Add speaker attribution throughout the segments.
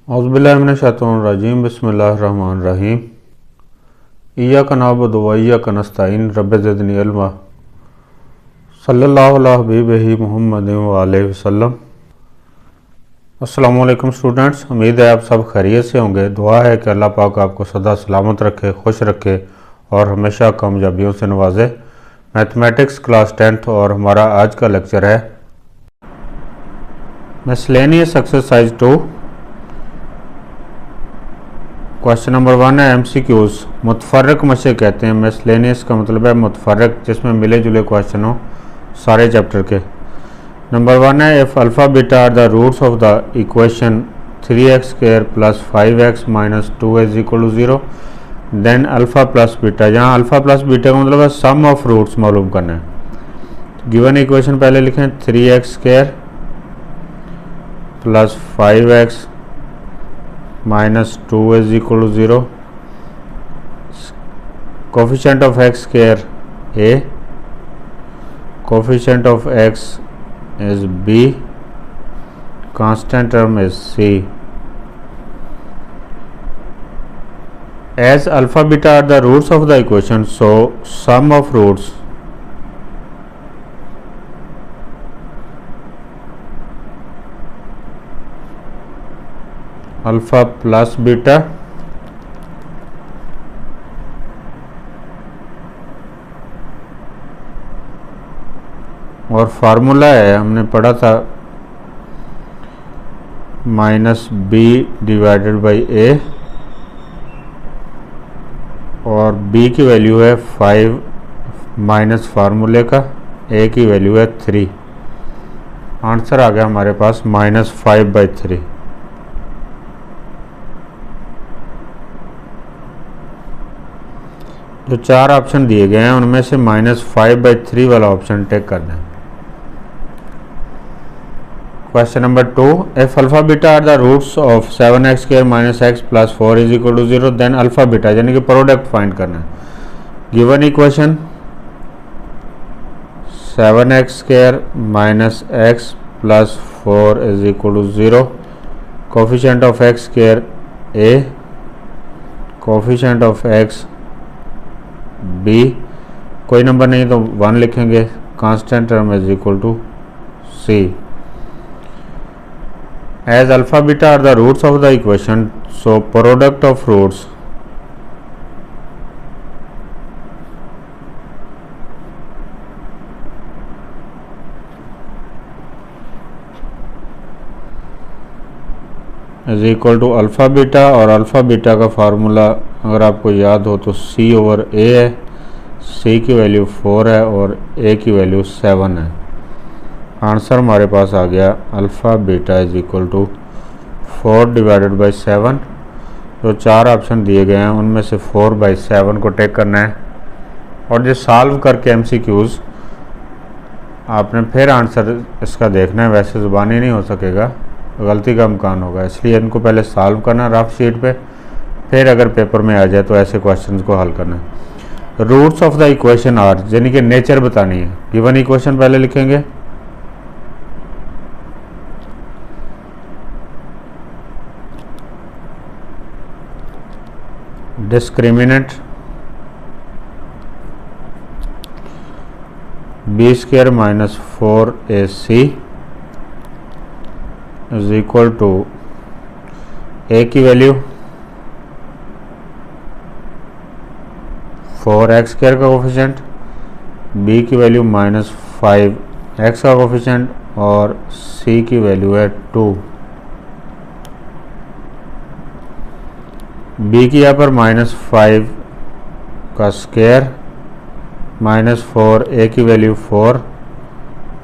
Speaker 1: औज़ुबिल्लाहिमिनश्शैतानिर्रजीम बिस्मिल्लाहिर्रहमानिर्रहीम इय्याका नअबुदु व इय्याका नस्तईन रब्बि ज़िदनी इल्मा सल्लल्लाहु अला हबीबिही मुहम्मदिन व अलैहि वसल्लम। अस्सलामु अलैकुम स्टूडेंट्स, उम्मीद है आप सब खैरियत से होंगे। दुआ है कि अल्लाह पाक आपको सदा सलामत रखे, खुश रखे और हमेशा कामयाबियों से नवाजे। मैथमेटिक्स क्लास 10th और हमारा आज का लेक्चर है मिसलेनियस एक्सरसाइज 2। क्वेश्चन नंबर 1 है MCQs। मुतफर्रक मशे कहते हैं। मिसलेनियस का मतलब है मुतफर्रक, जिसमें मिले जुले क्वेश्चन हो सारे चैप्टर के। नंबर 1 है if alpha beta are the roots of the equation 3x² + 5x - 2 is equal to 0 then alpha plus beta. यहाँ अल्फ़ा प्लस बीटा का मतलब है सम ऑफ रूट्स मालूम करना है। गिवन इक्वेशन पहले लिखें 3x² + 5x - 2 is equal to 0. Coefficient of x² a, coefficient of x is b, constant term is c. As alpha beta are the roots of the equation, so sum of roots alpha plus beta और formula है, हमने पढ़ा था -b/a और b की value है 5 minus फार्मूले का, a की वैल्यू है 3। आंसर आ गया हमारे पास -5/3। जो चार ऑप्शन दिए गए हैं उनमें से -5/3 वाला ऑप्शन टेक करना है। Question number 2 if alpha beta are the roots of 7x² - x + 4 is equal to 0 then alpha beta, यानी कि प्रोडक्ट फाइंड करना है। Given equation 7x² - x + 4 is equal to 0, coefficient of x² a, coefficient of x b, कोई number नहीं तो 1 लिखेंगे, constant term is equal to c। As alpha beta are the roots of the equation, so product of roots is equal to alpha beta, और alpha beta का formula अगर आपको याद हो तो c/a है। c की वैल्यू 4 है और a की वैल्यू 7 है। आंसर हमारे पास आ गया alpha beta is equal to 4/7। जो चार ऑप्शन दिए गए हैं उनमें से 4/7 को टेक करना है और जो सॉल्व करके MCQs आपने फिर आंसर इसका देखना है। वैसे ज़ुबानी नहीं हो सकेगा, गलती का इम्कान होगा, इसलिए इनको पहले सॉल्व करना रफ शीट पे, फिर अगर पेपर में आ जाए तो ऐसे क्वेश्चंस को हल करना है। Roots of the equation are, यानी कि नेचर बतानी है। गिवन इक्वेशन पहले लिखेंगे, discriminant b² - 4ac is equal to a की वैल्यू 4x² का कोफिशिएंट, b की वैल्यू -5x का कोफिशिएंट और c की वैल्यू है 2। b की यहाँ पर -5 का स्क्वायर -4, a की वैल्यू 4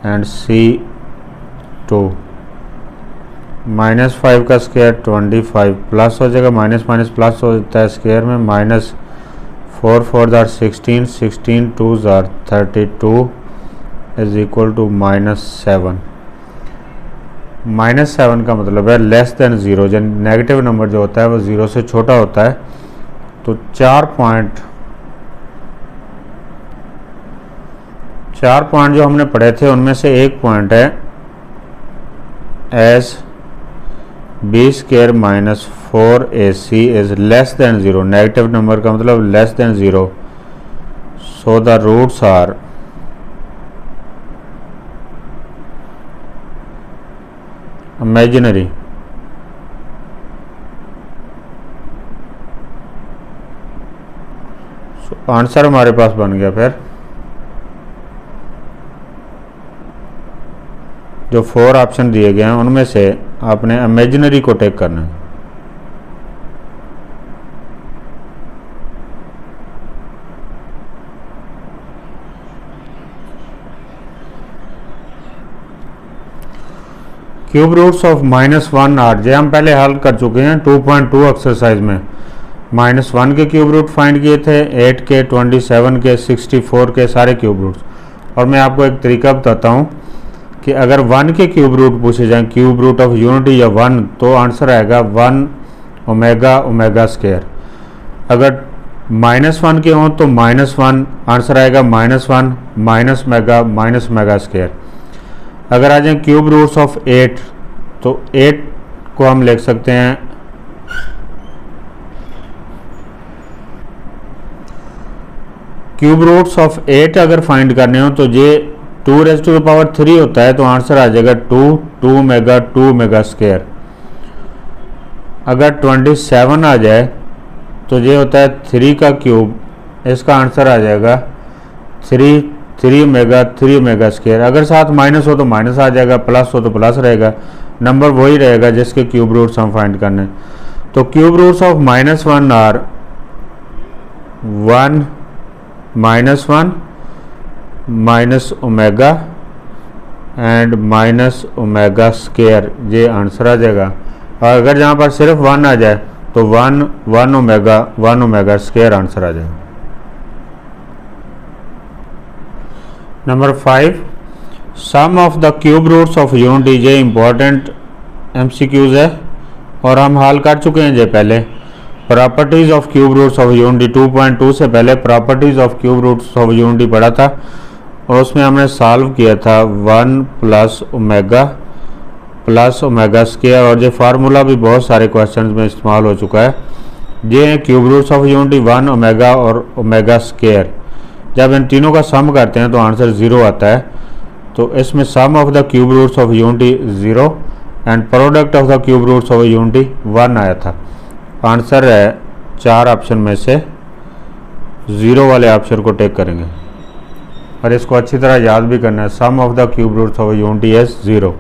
Speaker 1: एंड c 2। -5 का स्क्वायर 25 प्लस हो जाएगा, माइनस माइनस प्लस हो जाता है स्क्वायर में, -4 4 = 16, 16 2 = 32 इज इक्वल टू -7। -7 का मतलब है लेस देन 0, जब नेगेटिव नंबर जो होता है वो 0 से छोटा होता है। तो 4 पॉइंट जो हमने पढ़े थे उनमें से एक पॉइंट है as B square minus 4ac is less than 0, negative number का मतलब less than 0, so the roots are imaginary. Answer हमारे पास बन गया फिर जो 4 ऑप्शन दिए गए हैं उनमें से आपने इमेजिनरी को टेक करना है। क्यूब रूट्स ऑफ -1 आर, जे हम पहले हल कर चुके हैं 2.2 एक्सरसाइज में। -1 के क्यूब रूट फाइंड किए थे, 8 के, 27 के, 64 के सारे क्यूब रूट्स। और मैं आपको एक तरीका बताता हूँ कि अगर 1 के क्यूब रूट पूछे जाएं, क्यूब रूट ऑफ यूनिटी या 1, तो आंसर आएगा 1 ओमेगा ओमेगा स्क्वायर। अगर -1 के हों तो -1 आंसर आएगा -1 minus mega minus mega square. अगर आ जाए क्यूब रूट्स ऑफ 8 तो 8 को हम लिख सकते हैं क्यूब रूट्स ऑफ 8 अगर फाइंड करने हो तो ये 2⁻³ होता है, तो आंसर आ जाएगा 2 मेगा स्क्वायर। अगर 27 आ जाए तो ये होता है 3 का क्यूब, इसका आंसर आ जाएगा 3 मेगा स्क्वायर। अगर साथ माइनस हो तो माइनस आ जाएगा, प्लस हो तो प्लस रहेगा, नंबर वही रहेगा जिसके क्यूब रूट्स हम फाइंड करने। तो cube roots of -1 are 1 -1 minus omega and minus omega square, ये आंसर आ जाएगा। और अगर जहाँ पर सिर्फ 1 आ जाए तो 1 ओमेगा स्क्वायर आंसर आ जाएगा। Number 5, sum of the cube roots of unity, ये इंपॉर्टेंट MCQs है और हम हल कर चुके हैं ये पहले। Properties of cube roots of unity 2.2 से पहले properties of cube roots of unity पढ़ा था और उसमें हमने सॉल्व किया था 1 प्लस ओमेगा स्क्वायर, और ये फार्मूला भी बहुत सारे क्वेश्चंस में इस्तेमाल हो चुका है। ये हैं cube roots of unity 1 omega और ओमेगा स्क्वायर। जब इन तीनों का सम करते हैं तो आंसर 0 आता है। तो इसमें sum of the cube roots of unity 0 and product of the cube roots of unity 1 आया था। आंसर है 4 ऑप्शन में से 0 वाले ऑप्शन को टेक करेंगे और इसको अच्छी तरह याद भी करना है। Sum of the cube roots of unity is 0।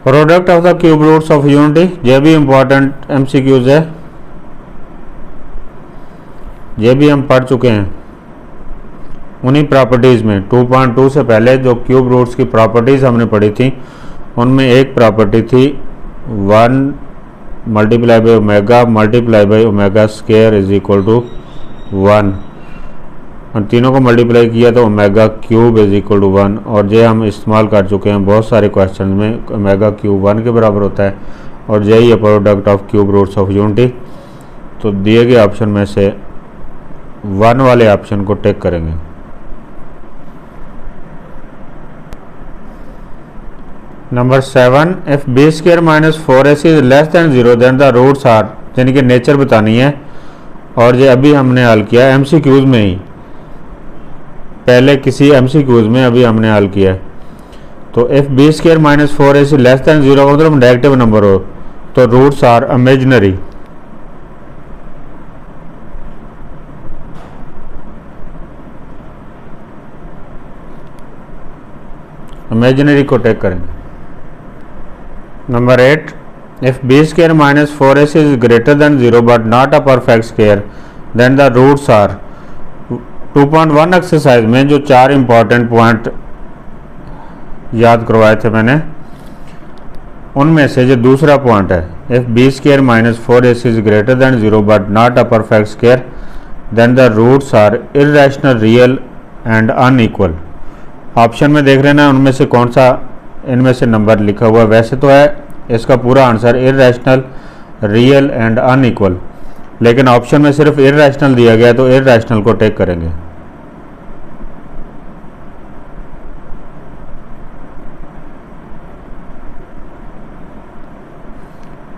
Speaker 1: Product of the cube roots of unity, ये भी इंपॉर्टेंट MCQs है, ये भी हम पढ़ चुके हैं उन्हीं प्रॉपर्टीज़ में। 2.2 से पहले जो क्यूब रूट्स की प्रॉपर्टीज़ हमने पढ़ी थी उनमें एक प्रॉपर्टी थी 1 multiply by omega square is equal to 1, और तीनों को मल्टीप्लाई किया तो omega cube is equal to 1, और ये हम इस्तेमाल कर चुके हैं बहुत सारे क्वेश्चन में। ओमेगा क्यूब 1 के बराबर होता है और यही है product of cube roots of unity. तो दिए गए ऑप्शन में से 1 वाले ऑप्शन को टेक करेंगे। Number 7, if B square minus 4ac is less than 0 then the roots are, यानी कि नेचर बतानी है। और ये अभी हमने हल किया MCQs में ही, पहले किसी MCQs में अभी हमने हल किया है। तो if B square minus 4ac less than 0 का मतलब नेगेटिव नंबर हो तो रूट्स आर इमेजिनरी। इमेजिनरी को टेक करेंगे। Number 8, if B square minus 4ac is greater than 0 but not a perfect square then the roots are. 2.1 exercise में जो 4 important point याद करवाए थे मैंने, उनमें से जो दूसरा पॉइंट है, if B square minus 4ac is greater than 0 but not a perfect square then the roots are irrational, real and unequal. Option में देख लेना उनमें से कौन सा इनमें से नंबर लिखा हुआ है। वैसे तो है इसका पूरा answer irrational, real and unequal, लेकिन ऑप्शन में सिर्फ इर्रेशनल दिया गया तो इर्रेशनल को टेक करेंगे।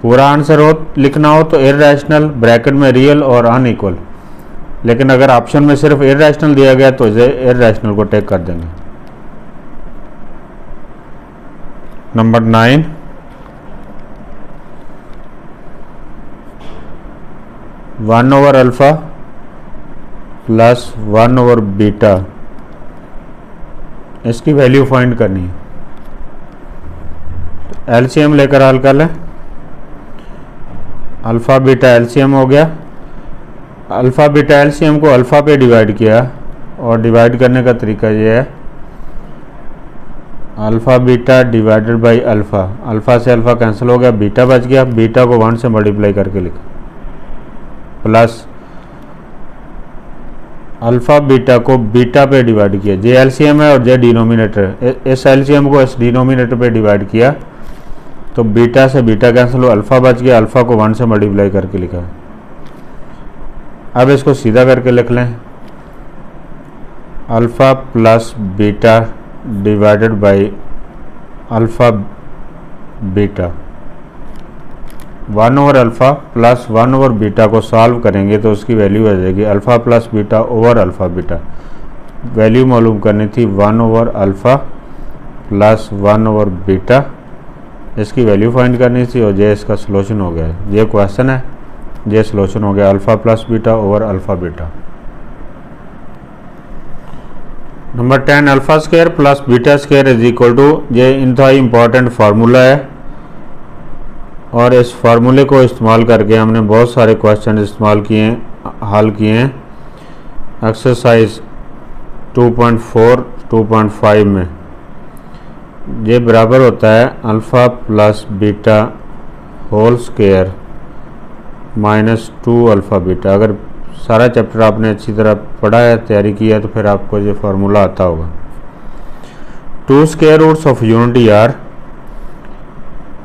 Speaker 1: पूरा आंसर हो लिखना हो तो इररेशनल ब्रैकेट में रियल और अनइक्वल, लेकिन अगर ऑप्शन में सिर्फ इररेशनल दिया गया तो इसे इररेशनल को टेक कर देंगे। नंबर 9, 1/अल्फा प्लस 1/बीटा, इसकी वैल्यू फाइंड करनी है। एलसीएम लेकर हल कर लें। अल्फ़ा बीटा एलसीएम हो गया। अल्फ़ा बीटा एलसीएम को अल्फ़ा पे डिवाइड किया और डिवाइड करने का तरीका ये है, alpha beta divided by alpha, alpha से अल्फ़ा कैंसिल हो गया, बीटा बच गया, बीटा को 1 से मल्टीप्लाई करके लिखा, प्लस अल्फ़ा बीटा को बीटा पे डिवाइड किया, जे एलसीएम है और जे डिनोमिनेटर है, इस एलसीएम को इस डिनोमिनेटर पे डिवाइड किया तो बीटा से बीटा कैंसिल हो, अल्फ़ा बच गया, अल्फ़ा को 1 से मल्टीप्लाई करके लिखा है। अब इसको सीधा करके लिख लें, alpha plus beta divided by alpha beta, 1/अल्फ़ा प्लस 1/बीटा को सॉल्व करेंगे तो उसकी वैल्यू आ जाएगी alpha plus beta over alpha beta. Value मालूम करनी थी 1/अल्फ़ा प्लस 1/बीटा, इसकी वैल्यू फाइंड करनी थी और ये इसका सलूशन हो गया। ये क्वेश्चन है, ये सलूशन हो गया alpha plus beta over alpha beta. Number 10, alpha square plus beta square is equal to, ये इंतहाई इंपॉर्टेंट फार्मूला है और इस फार्मूले को इस्तेमाल करके हमने बहुत सारे क्वेश्चन इस्तेमाल किए हैं, हल किए हैं। एक्सरसाइज 2.4 2.5 में ये बराबर होता है alpha plus beta whole square minus 2 beta. अगर सारा चैप्टर आपने अच्छी तरह पढ़ा है, तैयारी की है, तो फिर आपको ये फार्मूला आता होगा। 2 square roots of unity are,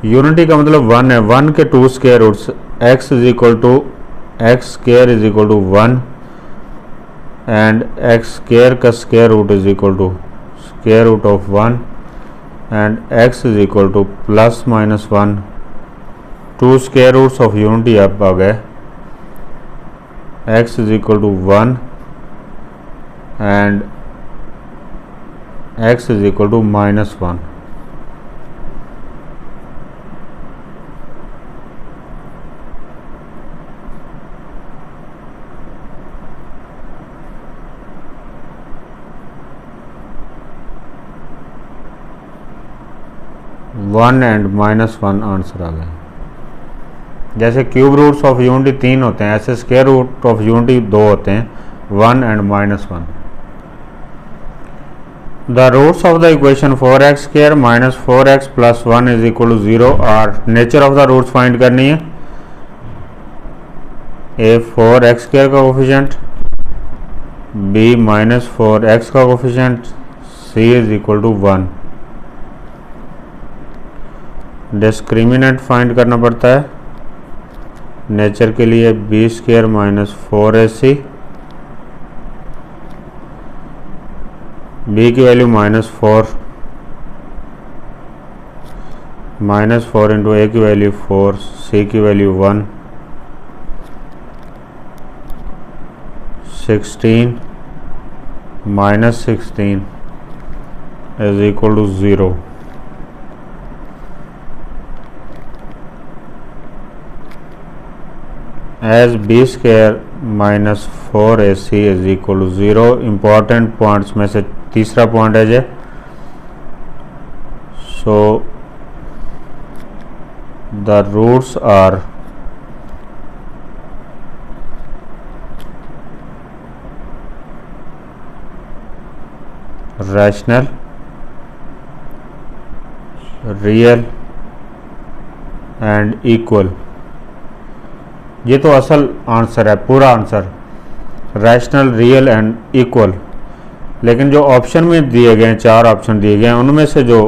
Speaker 1: unity का मतलब 1 है, 1 के 2 square roots, x is equal to X square is equal to 1 and X square का square root is equal to square root of 1 and x is equal to plus minus 1। 2 square roots of unity अब आ गए, x is equal to 1 and x is equal to minus 1। One and minus 1 answer आ गया। जैसे cube roots of unity 3 होते हैं, ऐसे square root of unity 2 होते हैं, 1 and minus 1। The roots of the equation 4x square minus 4x plus 1 is equal to 0 are, nature of the roots find करनी है। A 4x square का coefficient, B minus 4x का coefficient, C is equal to 1। Discriminant find करना पड़ता है नेचर के लिए, B square minus 4ac, B की वैल्यू -4, -4 इंटू ए की वैल्यू 4, सी की value 1, 16 -16 is equal to 0। As B square minus 4ac is equal to 0। Important points में से तीसरा पॉइंट है ये। So the roots are rational, real and equal. ये तो असल आंसर है, पूरा answer rational, real and equal. लेकिन जो ऑप्शन में दिए गए हैं, 4 ऑप्शन दिए गए हैं, उनमें से जो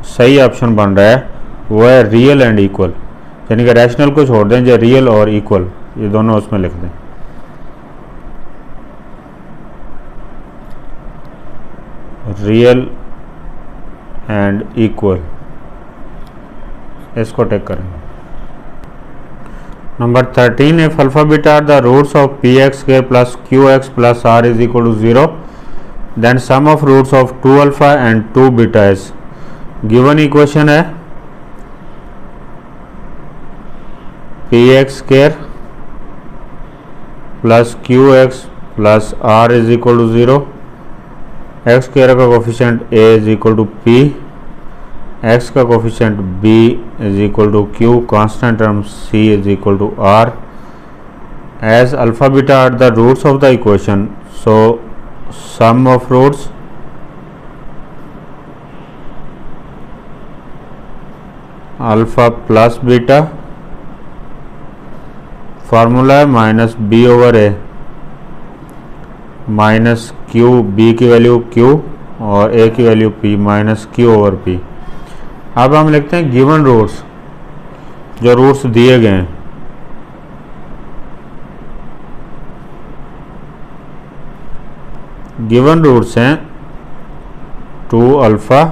Speaker 1: सही ऑप्शन बन रहा है वो है रियल एंड इक्वल, यानी कि रैशनल को छोड़ दें, जो रियल और इक्वल ये दोनों उसमें लिख दें। रियल एंड इक्वल, इसको टेक करें। Number 13, if alpha beta are the roots of px square plus qx plus r is equal to 0, then sum of roots of 2 alpha and 2 beta is given equation है px square plus qx plus r is equal to 0, x square का coefficient a is equal to p, x का coefficient b is equal to q, constant term c is equal to r. As alpha beta are the roots of the equation, so sum of roots alpha plus beta, formula है minus B over A minus Q, B की value Q और A की value P minus Q over P. अब हम लिखते हैं given roots, जो roots दिए गए हैं. गिवन रूट्स हैं 2 अल्फा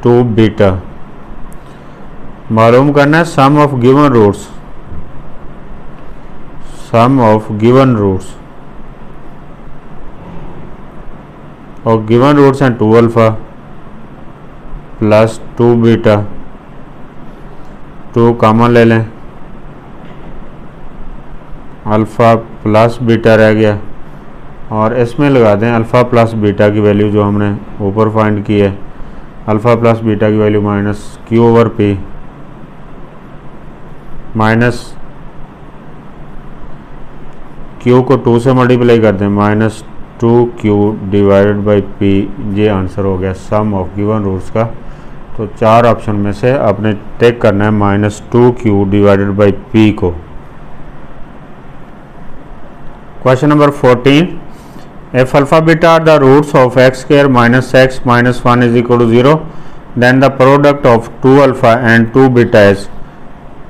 Speaker 1: 2 बीटा. मालूम करना है sum of given roots, sum of given roots, और गिवन रूट्स हैं 2 अल्फा प्लस 2 बीटा. 2 कॉमन ले लें, अल्फ़ा प्लस बीटा रह गया और इसमें लगा दें अल्फ़ा प्लस बीटा की वैल्यू जो हमने ऊपर फाइंड की है. अल्फ़ा प्लस बीटा की value minus Q over P minus Q को 2 से मल्टीप्लाई कर दें minus 2q divided by P. ये आंसर हो गया सम ऑफ गिवन रूट्स का. तो 4 ऑप्शन में से आपने टेक करना है minus 2q divided by P को. Question number 14, if alpha beta are the roots of x square minus x minus 1 is equal to 0, then the product of 2 alpha and 2 beta is.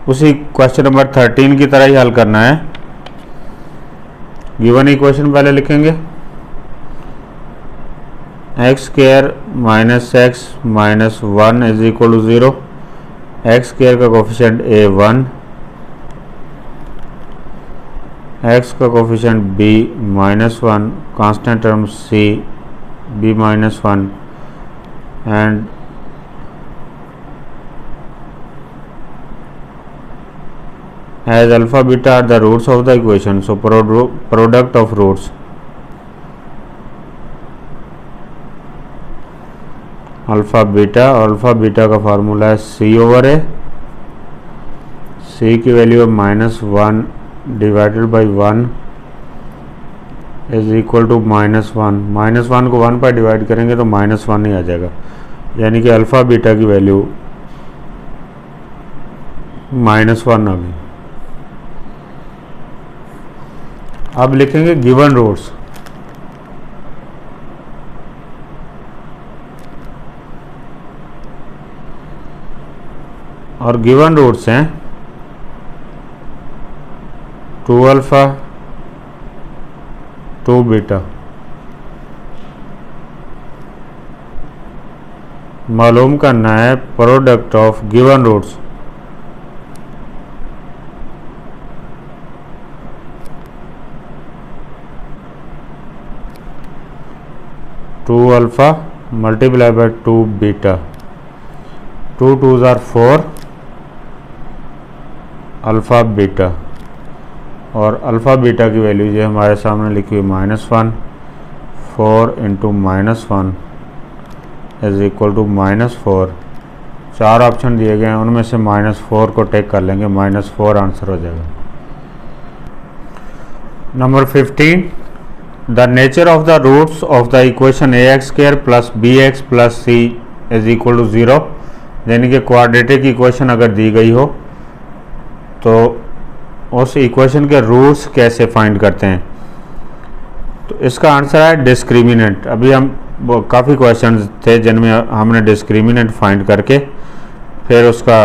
Speaker 1: उसी question number 13 की तरह ही हल करना है. Given equation पहले लिखेंगे X square minus X minus 1 is equal to 0, X square का coefficient a 1, x का coefficient b minus 1, constant term c b minus 1, and as alpha beta are the roots of the equation, so product of roots alpha beta, और alpha beta का formula है c over A. c की value है minus 1 divided by 1 is equal to minus 1. Minus 1 को 1 पर divide करेंगे तो minus 1 ही आ जाएगा, यानी कि अल्फ़ा बीटा की वैल्यू माइनस 1 आ गई. अब लिखेंगे गिवन रूट्स. और गिवन रूट्स हैं 2 अल्फ़ा 2 बीटा. मालूम करना है product of given roots. Two alpha multiply by 2 beta. 2 2s are 4 alpha beta, और अल्फ़ा बीटा की वैल्यू जो हमारे सामने लिखी हुई minus 1, 4 into minus 1 is equal to minus 4. 4 option दिए गए हैं, उनमें से माइनस 4 को टेक कर लेंगे, माइनस 4 आंसर हो जाएगा. Number 15, the nature of the roots of the equation ax square plus bx plus c is equal to 0. यानी कि क्वाड्रेटिक इक्वेशन अगर दी गई हो तो उस इक्वेशन के रूट्स कैसे फाइंड करते हैं. तो इसका आंसर है डिस्क्रिमिनेंट. अभी हम काफ़ी क्वेश्चंस थे जिनमें हमने डिस्क्रिमिनेंट फाइंड करके फिर उसका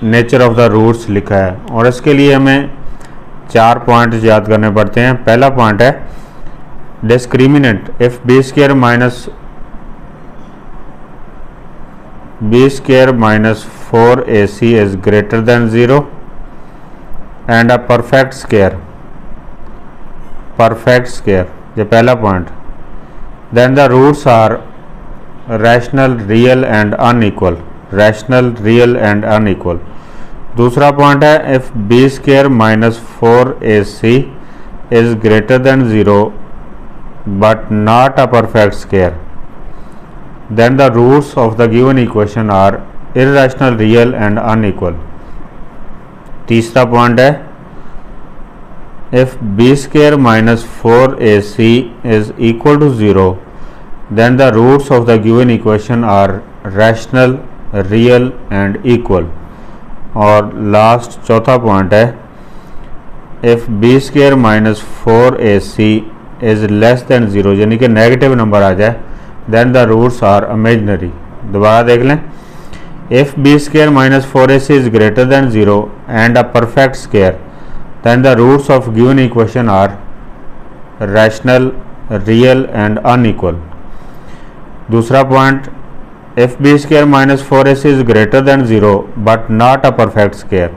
Speaker 1: नेचर ऑफ द रूट्स लिखा है, और इसके लिए हमें 4 पॉइंट्स याद करने पड़ते हैं. पहला पॉइंट है discriminant. If B square minus B square minus 4ac is greater than 0 and a perfect square ये पहला point, then the roots are rational real and unequal. दूसरा पॉइंट है if B square minus 4ac is greater than 0 but not a perfect square, then the roots of the given equation are irrational, real and unequal। तीसरा point है if b square minus 4ac is equal to 0 then the roots of the given equation are rational, real and equal। और last चौथा point है if b square minus 4ac is less than 0 यानी कि negative number आ जाए, then the roots are imaginary. दोबारा देख लें, if B square minus 4ac is greater than 0 and a perfect square then the roots of given equation are rational, real and unequal. दूसरा point, if B square minus 4ac is greater than 0 but not a perfect square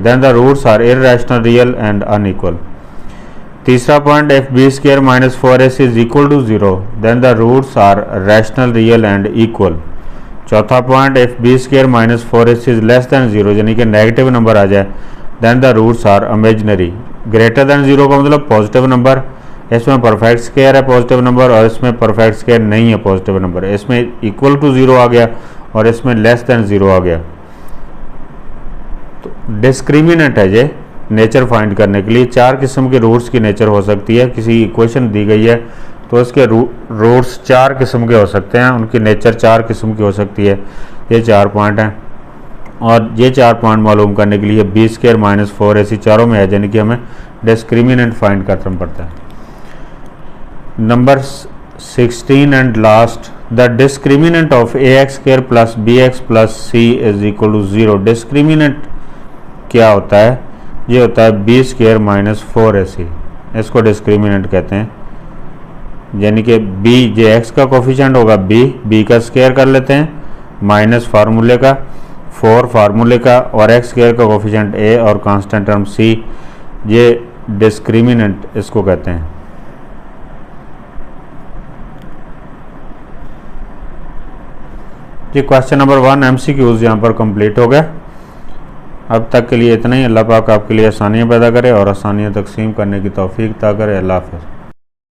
Speaker 1: then the roots are irrational, real and unequal. तीसरा point, if B square minus 4ac is equal to 0 then the roots are rational, real and equal. चौथा point, if B square minus 4ac is less than 0 यानी कि negative number आ जाए, then the roots are imaginary. Greater than 0 का मतलब positive number, इसमें perfect square है positive number और इसमें परफेक्ट स्क्वायर नहीं है पॉजिटिव नंबर, इसमें इक्वल टू 0 आ गया और इसमें लेस देन 0 आ गया। तो डिस्क्रिमिनेंट है ये नेचर फाइंड करने के लिए। 4 किस्म के रूट्स की नेचर हो सकती है, किसी इक्वेशन दी गई है तो इसके रूट्स 4 किस्म के हो सकते हैं, उनकी नेचर 4 किस्म की हो सकती है। ये 4 पॉइंट हैं और ये 4 पॉइंट मालूम करने के लिए बी स्क्वायर माइनस 4ac चारों में है, यानी कि हमें डिस्क्रिमिनेंट फाइंड करना पड़ता है। Number 16 and last, the discriminant of ax square plus bx plus c is equal to 0। Discriminant क्या होता है? ये होता है बी स्क्वायर माइनस 4ac, इसको डिस्क्रिमिनेंट कहते हैं। यानी कि b जो x का कोफिशिएंट होगा b का स्क्वायर कर लेते हैं माइनस फार्मूले का 4 फार्मूले का और x स्क्वायर का कोफिशिएंट a और कांस्टेंट टर्म c, ये डिस्क्रिमिनेंट इसको कहते हैं। ये क्वेश्चन नंबर 1 MCQs यहाँ पर कंप्लीट हो गया। अब तक के लिए इतना ही। अल्लाह पाक आपके लिए आसानियाँ पैदा करे और आसानियाँ तकसीम करने की तौफीक अता करे। अल्लाह हाफ़िज़।